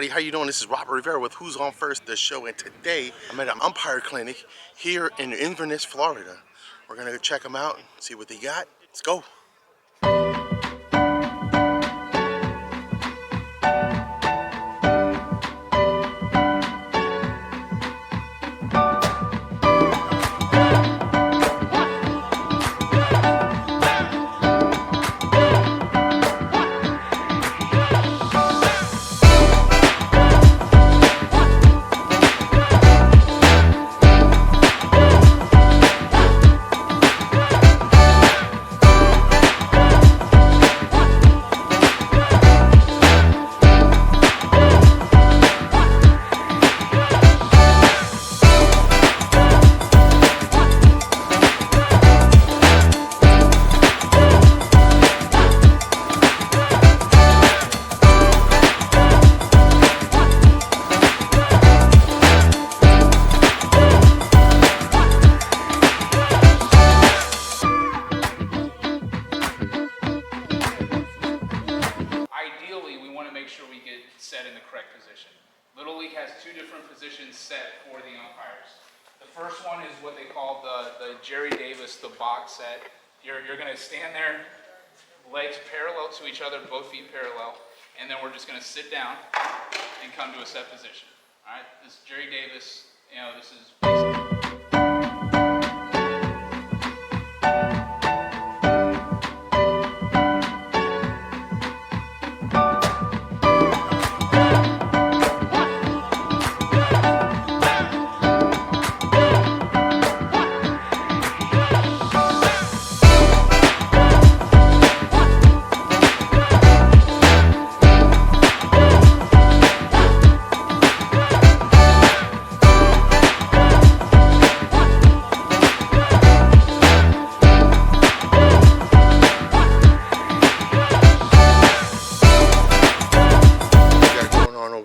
everybody, how you doing? This is Robert Rivera with Who's On First, the show, and today I'm at an Umpire clinic here in Inverness, Florida. We're gonna go check them out, see what they got. Let's go. Set in the correct position. Little League has two different positions set for the umpires. The first one is what they call the Jerry Davis, the box set. You're going to stand there, legs parallel to each other, both feet parallel, and then we're just going to sit down and come to a set position. All right, this is Jerry Davis. This is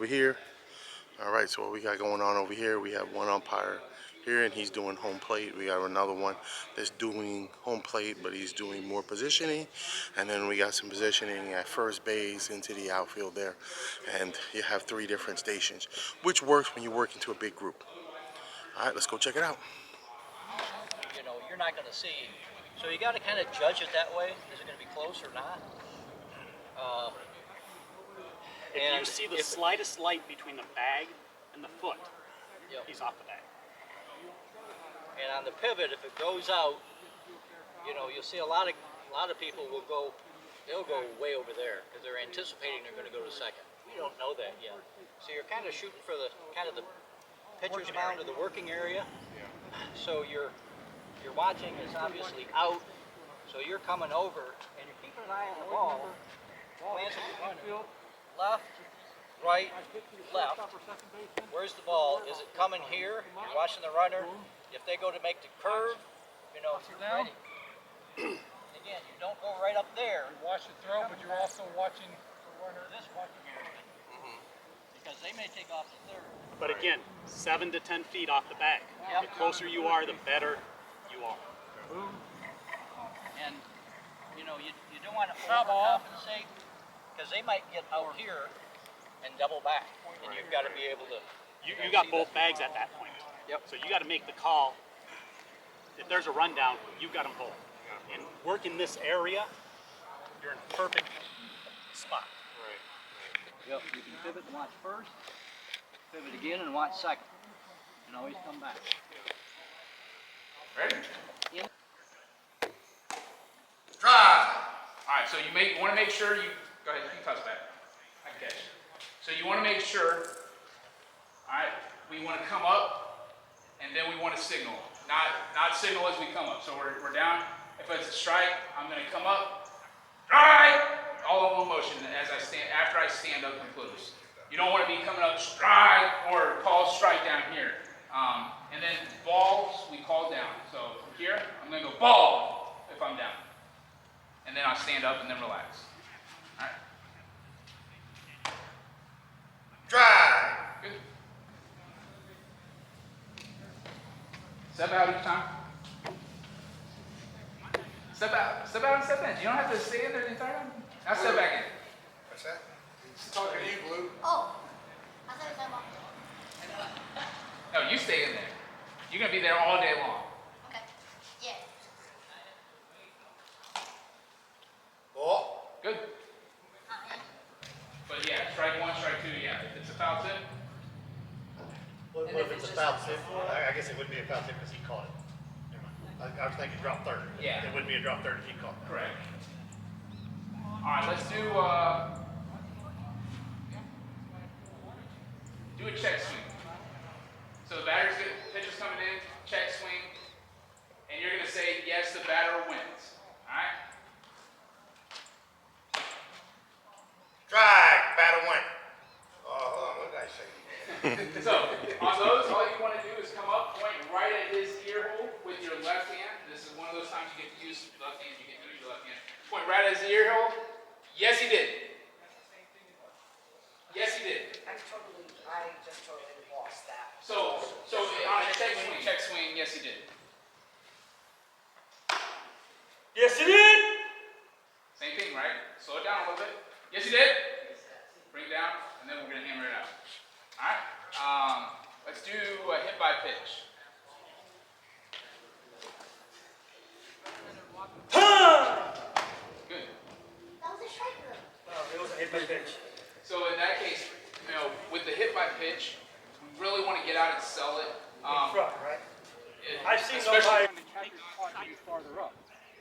here. All right, so what we got going on over here, we have one umpire here and he's doing home plate. We got another one that's doing home plate, but he's doing more positioning. And then we got some positioning at first base into the outfield there. And you have three different stations, which works when you work into a big group. All right, let's go check it out. You're not going to see. So you got to kind of judge it that way. Is it going to be close or not? If you see the slightest light between the bag and the foot, he's off the bag. And on the pivot, if it goes out, you'll see a lot of people they'll go way over there because they're anticipating they're going to go to second. We don't know that yet. So you're kind of shooting for the pitcher's mound or the working area. So you're watching is obviously out. So you're coming over and you're keeping an eye on the ball. Glancing at the runner. Left, right, left. Where's the ball? Is it coming here? You're watching the runner. If they go to make the curve, if you're ready. Again, you don't go right up there. You watch the throw, but you're also watching the runner this watching area. Because they may take off the third. But again, 7 to 10 feet off the bag. The closer you are, the better you are. And you don't want to overcompensate. Because they might get out here and double back, and you've got to be able to. You got both bags at that point. Yep. So you got to make the call. If there's a rundown, you've got them both. And work in this area, you're in perfect spot. Yep. You can pivot and watch first, pivot again and watch second, and always come back. ready? Yeah. Drive. All right. So you want to make sure you. Go ahead, you can touch that. I can catch. So you want to make sure, all right, we want to come up, and then we want to signal. Not signal as we come up. So we're down. If it's a strike, I'm going to come up, strike, all in one motion as I stand, after I stand up and close. You don't want to be coming up, strike, or call strike down here. And then balls, we call down. So from here, I'm going to go ball if I'm down. And then I stand up and then relax. All right. Drive. Good. Step out each time. Step out and step in. You don't have to stay in there the entire time. Now step back in. What's that? He's talking to you, Blue. Oh. No, you stay in there. You're gonna be there all day long. Okay. Yeah. Oh. Good. But yeah, strike one, strike two, yeah. If it's a foul tip, What if it's a foul tip? I guess it wouldn't be a foul tip because he caught it. I was thinking drop third. Yeah. It wouldn't be a drop third if he caught it. correct. All right, let's do a check swing. So the pitcher's coming in, check swing, and you're gonna say yes, the batter wins. All right. Strike, batter win. Oh, what did I say? So on those, all you want to do is come up, point right at his ear hole with your left hand. This is one of those times you get to use your left hand. You get to use your left hand. Point right at his ear hole. Yes, he did. Yes, he did. I just totally lost that. So on a check swing, yes, he did. Yes, he did! Same thing, right? Slow it down a little bit. Yes, he did. Bring it down, and then we're gonna hammer it out. All right. Let's do a hit by pitch. Good. That was a strike room. It was a hit by pitch. So in that case, with the hit by pitch, we really want to get out and sell it. Right? I've seen especially- And the catcher's caught to be farther up.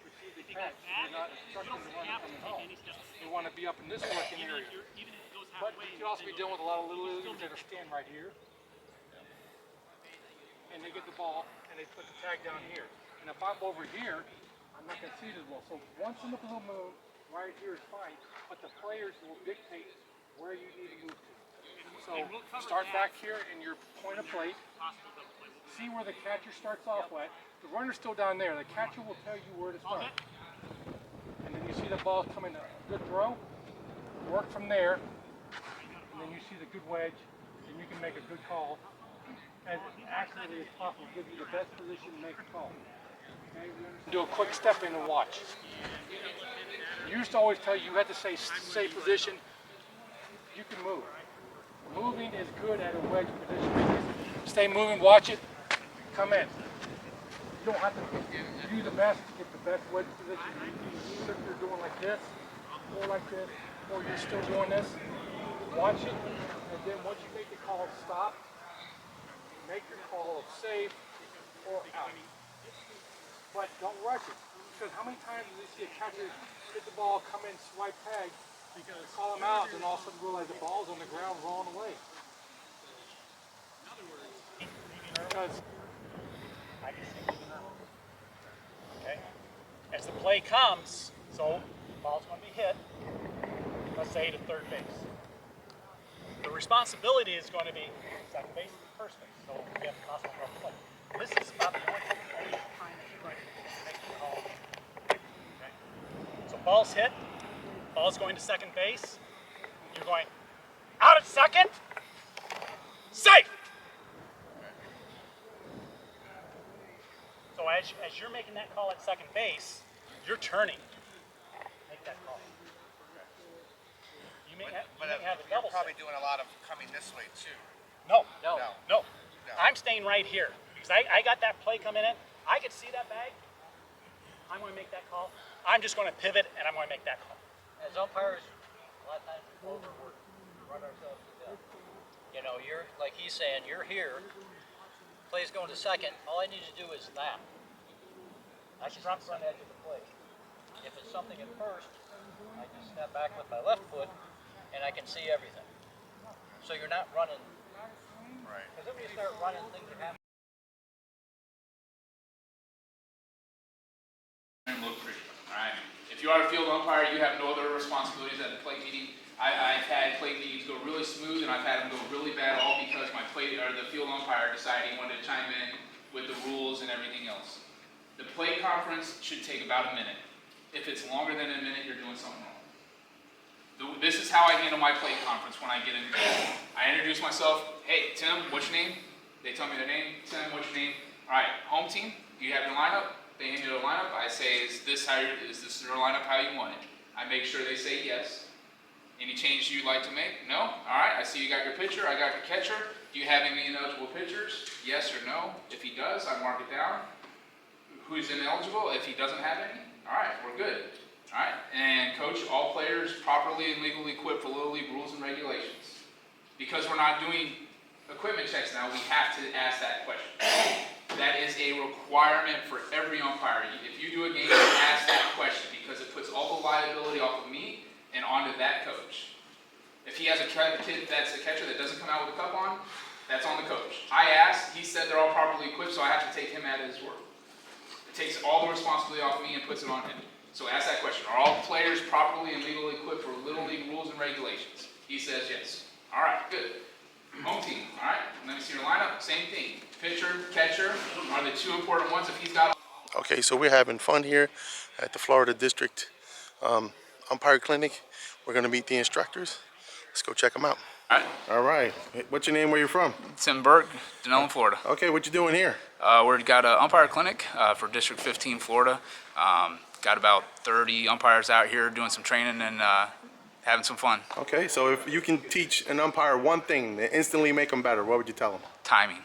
Receive the catch. You're not instructing the runner coming home. They want to be up in this working area. But you could also be dealing with a lot of little leaguers that are standing right here. And they get the ball and they put the tag down here. And if I'm over here, I'm not going to see it as well. So once in the blue moon, right here is fine. But the players will dictate where you need to move to. So start back here in your point of plate. See where the catcher starts off at. The runner's still down there. The catcher will tell you where to start. And then you see the ball coming, a good throw. Work from there. And then you see the good wedge. And you can make a good call. As accurately as possible. Give you the best position to make a call. Okay? Do a quick step in and watch. You used to always tell you had to say position. You can move. Moving is good at a wedge position. Stay moving, watch it, come in. You don't have to do the best to get the best wedge position. Either if you're doing like this, or like this, or you're still doing this, watch it, and then once you make the call stop, make your call of safe or out. But don't rush it, because how many times do you see a catcher hit the ball, come in, swipe tag, call him out, and all of a sudden realize the ball's on the ground rolling away. Because I just think it's enough. Okay? As the play comes, so the ball's going to be hit, let's say to third base. The responsibility is going to be second base and first base. So we have possible run play. This is about the only time that you're going to make the call. Okay? So ball's hit, ball's going to second base. You're going out at second, safe! So as you're making that call at second base, you're turning. Make that call. You may have a double You're probably safe. doing a lot of coming this way too. No. No. I'm staying right here because I got that play coming in. I could see that bag. I'm going to make that call. I'm just going to pivot and I'm going to make that call. As umpires, a lot of times we overwork, run ourselves to death. You know, you're like he's saying, you're here. Play's going to second. All I need to do is that. I can drop front edge of the plate. If it's something at first, I can step back with my left foot, and I can see everything. So you're not running. Right. Because then when you start running, things are happening. Look pretty. All right. If you are a field umpire, you have no other responsibilities at the plate meeting. I've had plate meetings go really smooth, and I've had them go really bad, all because my the field umpire decided he wanted to chime in with the rules and everything else. The plate conference should take about a minute. If it's longer than a minute, you're doing something wrong. This is how I handle my plate conference when I get in. I introduce myself. Hey, Tim, what's your name? They tell me their name. Tim, what's your name? All right, home team. Do you have your lineup? They hand me their lineup. I say, is this your lineup how you want it? I make sure they say yes. Any changes you'd like to make? No? All right, I see you got your pitcher, I got your catcher. Do you have any ineligible pitchers? Yes or no? If he does, I mark it down. Who's ineligible? If he doesn't have any, all right, we're good. All right, and coach, all players properly and legally equipped for Little League rules and regulations. Because we're not doing equipment checks now, we have to ask that question. That is a requirement for every umpire. If you do a game, ask that question because it puts all the liability off of me and onto that coach. If he has a kid that's a catcher that doesn't come out with a cup on, that's on the coach. I asked, he said they're all properly equipped, so I have to take him at his word. It takes all the responsibility off me and puts it on him. So ask that question. Are all players properly and legally equipped for Little League rules and regulations? He says yes. All right, good. Home team, all right. Let me see your lineup. Same thing. Pitcher, catcher are the two important ones. If he's got. Okay, so we're having fun here at the Florida District Umpire Clinic. We're going to meet the instructors. Let's go check them out. All right. All right. What's your name? Where you from? Tim Burke, Denellen, Florida. Okay, what you doing here? We've got an umpire clinic for District 15, Florida. Got about 30 umpires out here doing some training and having some fun. Okay, so if you can teach an umpire one thing to instantly make them better, what would you tell them? Timing.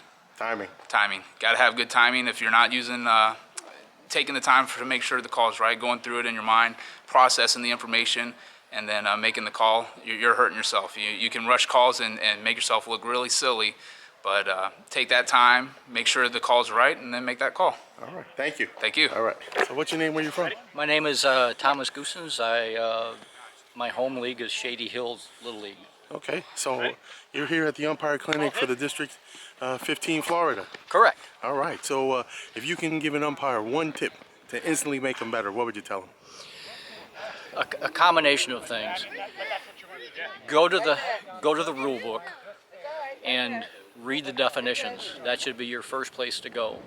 Timing. Got to have good timing. If you're not using, taking the time to make sure the call is right, going through it in your mind, processing the information, and then making the call, you're hurting yourself. You can rush calls and make yourself look really silly, but take that time, make sure the call's right, and then make that call. All right, thank you. Thank you. All right, so what's your name, where you from? My name is Thomas Goosens. My home league is Shady Hills Little League. Okay, so you're here at the Umpire Clinic for the District 15, Florida. Correct. All right, so if you can give an umpire one tip to instantly make them better, what would you tell them? A combination of things. Go to the rule book and read the definitions. That should be your first place to go.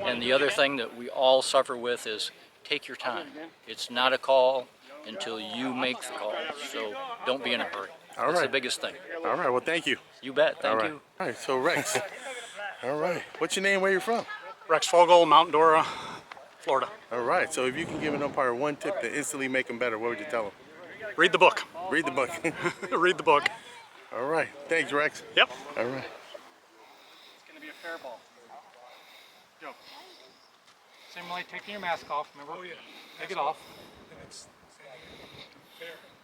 And the other thing that we all suffer with is take your time. It's not a call until you make the call. So don't be in a hurry. All That's right. the biggest thing. All right, well, thank you. You bet. Thank All right. you. All right, so Rex. All right, what's your name, where you from? Rex Fogel, Mount Dora, Florida. All right, so if you can give an umpire one tip to instantly make them better, what would you tell them? Read the book. Read the book. Read the book. All right, thanks, Rex. Yep. All right. It's going to be a fair ball. Joe. Simulate taking your mask off, remember? Oh, yeah. Take it off.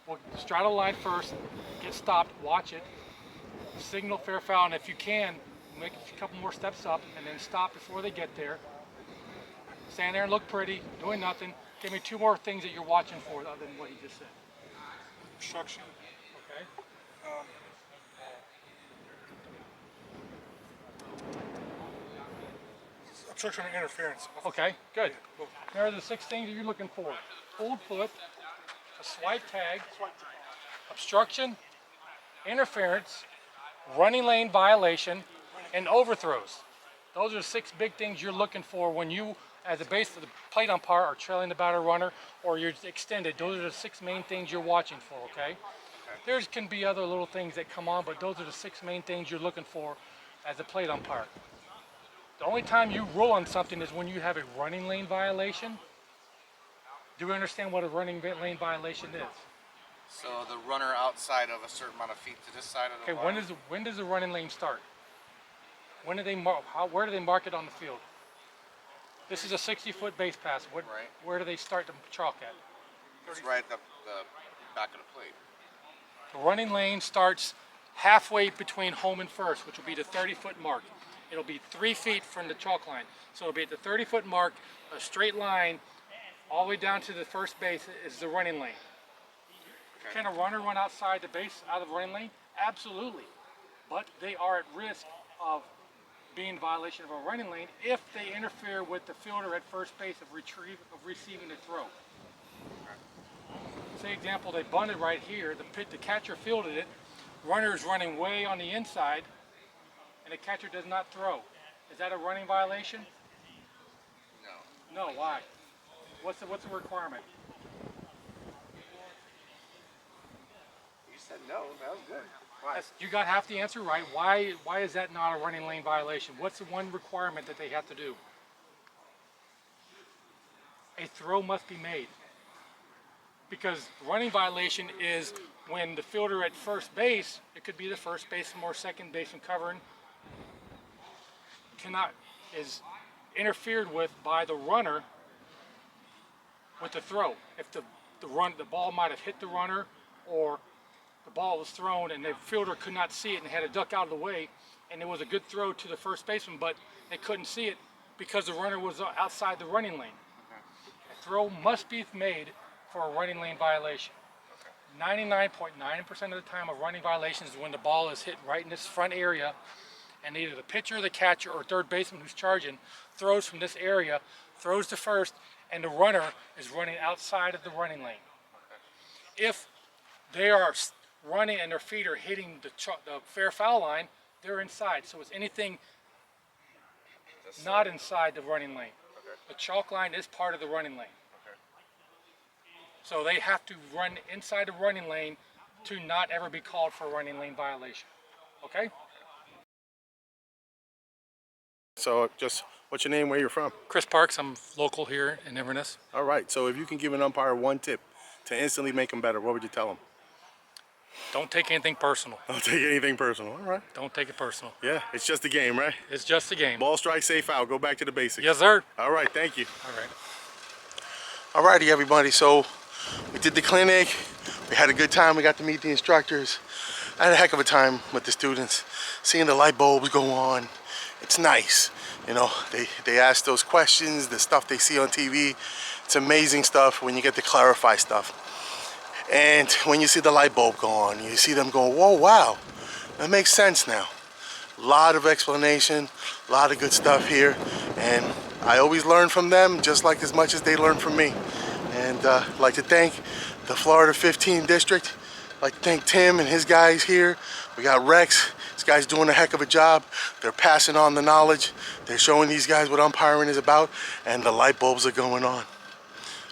We'll straddle line first, get stopped, watch it, signal fair foul, and if you can, make a couple more steps up, and then stop before they get there. Stand there and look pretty, doing nothing. Give me two more things that you're watching for other than what he just said. Obstruction. Okay. Obstruction and interference. Okay, good. There are the 6 things that you're looking for. Pulled foot, a swipe tag, obstruction, interference, running lane violation, and overthrows. Those are the 6 big things you're looking for when you, as a base of the plate umpire, are trailing the batter runner or you're extended. Those are the 6 main things you're watching for, okay? There can be other little things that come on, but those are the 6 main things you're looking for as a plate umpire. The only time you rule on something is when you have a running lane violation. Do we understand what a running lane violation is? So the runner outside of a certain amount of feet to this side of the Okay, line. when does the running lane start? When do they mark? Where do they mark it on the field? This is a 60-foot base pass. Right. Where do they start to chalk at? It's right at the back of the plate. The running lane starts halfway between home and first, which will be the 30-foot mark. It'll be 3 feet from the chalk line. So it'll be at the 30-foot mark, a straight line, all the way down to the first base is the running lane. Okay. Can a runner run outside the base, out of the running lane? Absolutely. But they are at risk of being in violation of a running lane if they interfere with the fielder at first base of receiving the throw. Say example, they bunted right here, the catcher fielded it, runner is running way on the inside, and the catcher does not throw. Is that a running violation? No. No, why? What's the requirement? You said no. That was good. Why? You got half the answer right. Why is that not a running lane violation? What's the one requirement that they have to do? A throw must be made. Because running violation is when the fielder at first base, it could be the first baseman or second baseman covering, is interfered with by the runner with the throw. If the ball might have hit the runner, or the ball was thrown and the fielder could not see it and had to duck out of the way, and it was a good throw to the first baseman, but they couldn't see it because the runner was outside the running lane. A throw must be made for a running lane violation. 99.9% of the time, a running violation is when the ball is hit right in this front area, and either the pitcher, the catcher, or third baseman who's charging throws from this area, throws to first, and the runner is running outside of the running lane. If they are running and their feet are hitting the fair foul line, they're inside. So it's anything not inside the running lane. The chalk line is part of the running lane. So they have to run inside the running lane to not ever be called for a running lane violation. Okay? So just, what's your name, where you're from? Chris Parks, I'm local here in Inverness. All right, so if you can give an umpire one tip to instantly make him better, what would you tell him? Don't take anything personal. Don't take anything personal. All right. Don't take it personal. Yeah, it's just a game, right? It's just a game. Ball strike, safe out. Go back to the basics. Yes, sir. All right, thank you. All right. All righty, everybody. So we did the clinic. We had a good time. We got to meet the instructors. I had a heck of a time with the students, seeing the light bulbs go on. It's nice. You know, they ask those questions, the stuff they see on TV. It's amazing stuff when you get to clarify stuff. And when you see the light bulb go on, you see them go, whoa, wow, that makes sense now. A lot of explanation, a lot of good stuff here. And I always learn from them just like as much as they learn from me. And I'd like to thank the Florida 15 District. I'd like to thank Tim and his guys here. We got Rex. This guy's doing a heck of a job. They're passing on the knowledge. They're showing these guys what umpiring is about, and the light bulbs are going on.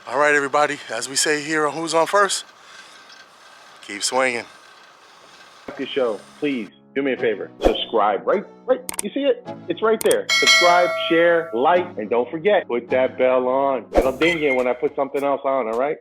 All right, everybody, as we say here on Who's On First, keep swinging. The show, please do me a favor. Subscribe. Right. You see it? It's right there. Subscribe, share, like, and don't forget, put that bell on. It'll ding you when I put something else on, all right?